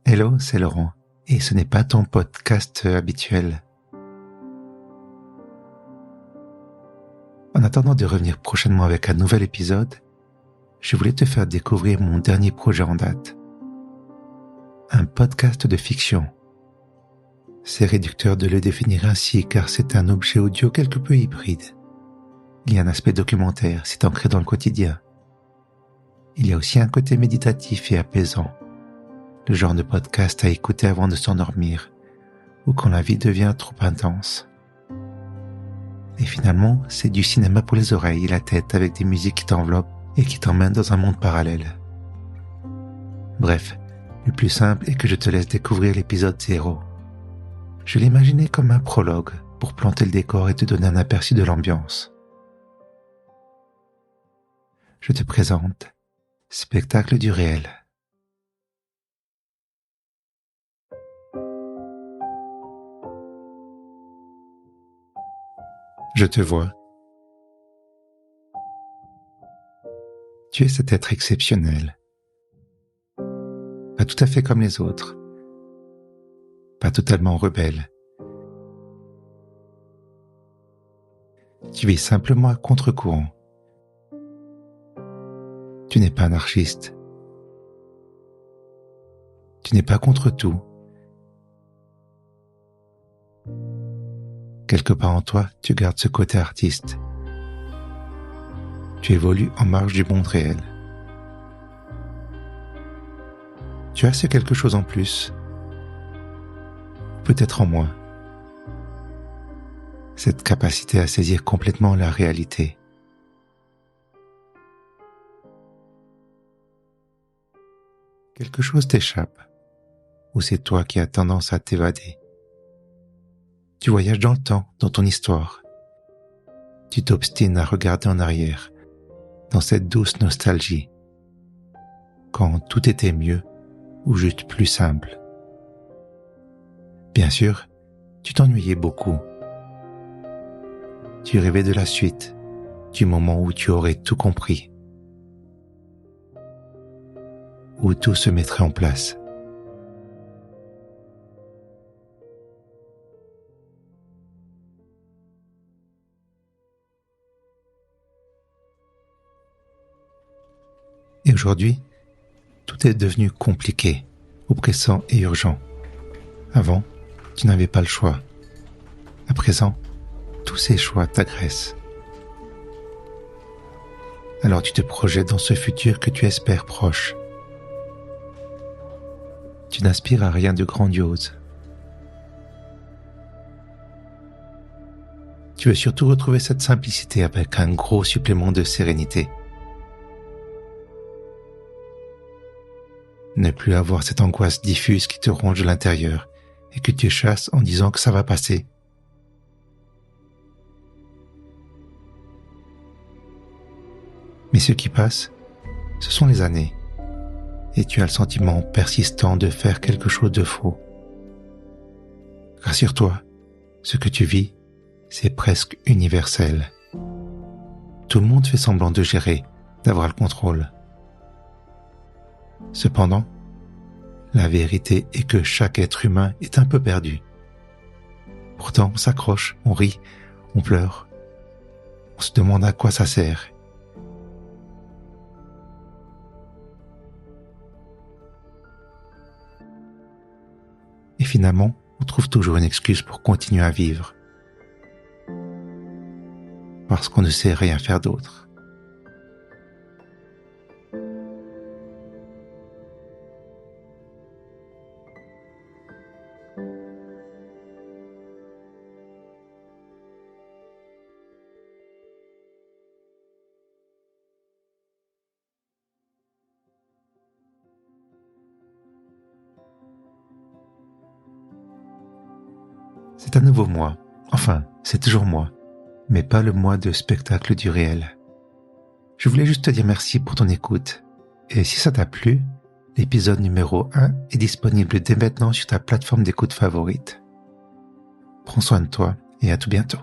Hello, c'est Laurent, et ce n'est pas ton podcast habituel. En attendant de revenir prochainement avec un nouvel épisode, je voulais te faire découvrir mon dernier projet en date. Un podcast de fiction. C'est réducteur de le définir ainsi car c'est un objet audio quelque peu hybride. Il y a un aspect documentaire, c'est ancré dans le quotidien. Il y a aussi un côté méditatif et apaisant. Le genre de podcast à écouter avant de s'endormir ou quand la vie devient trop intense. Et finalement, c'est du cinéma pour les oreilles et la tête avec des musiques qui t'enveloppent et qui t'emmènent dans un monde parallèle. Bref, le plus simple est que je te laisse découvrir l'épisode 0. Je l'ai imaginé comme un prologue pour planter le décor et te donner un aperçu de l'ambiance. Je te présente Spectacle du réel. Je te vois. Tu es cet être exceptionnel. Pas tout à fait comme les autres. Pas totalement rebelle. Tu vis simplement à contre-courant. Tu n'es pas anarchiste. Tu n'es pas contre tout. Quelque part en toi, tu gardes ce côté artiste. Tu évolues en marge du monde réel. Tu as ce quelque chose en plus. Peut-être en moins. Cette capacité à saisir complètement la réalité. Quelque chose t'échappe, ou c'est toi qui as tendance à t'évader. Tu voyages dans le temps, dans ton histoire. Tu t'obstines à regarder en arrière, dans cette douce nostalgie, quand tout était mieux ou juste plus simple. Bien sûr, tu t'ennuyais beaucoup. Tu rêvais de la suite, du moment où tu aurais tout compris, où tout se mettrait en place. Et aujourd'hui, tout est devenu compliqué, oppressant et urgent. Avant, tu n'avais pas le choix. À présent, tous ces choix t'agressent. Alors tu te projettes dans ce futur que tu espères proche. Tu n'aspires à rien de grandiose. Tu veux surtout retrouver cette simplicité avec un gros supplément de sérénité. Ne plus avoir cette angoisse diffuse qui te ronge de l'intérieur et que tu chasses en disant que ça va passer. Mais ce qui passe, ce sont les années, et tu as le sentiment persistant de faire quelque chose de faux. Rassure-toi, ce que tu vis, c'est presque universel. Tout le monde fait semblant de gérer, d'avoir le contrôle. Cependant, la vérité est que chaque être humain est un peu perdu. Pourtant, on s'accroche, on rit, on pleure. On se demande à quoi ça sert. Et finalement, on trouve toujours une excuse pour continuer à vivre. Parce qu'on ne sait rien faire d'autre. C'est un nouveau moi. Enfin, c'est toujours moi. Mais pas le moi de spectacle du réel. Je voulais juste te dire merci pour ton écoute. Et si ça t'a plu, l'épisode numéro 1 est disponible dès maintenant sur ta plateforme d'écoute favorite. Prends soin de toi et à tout bientôt.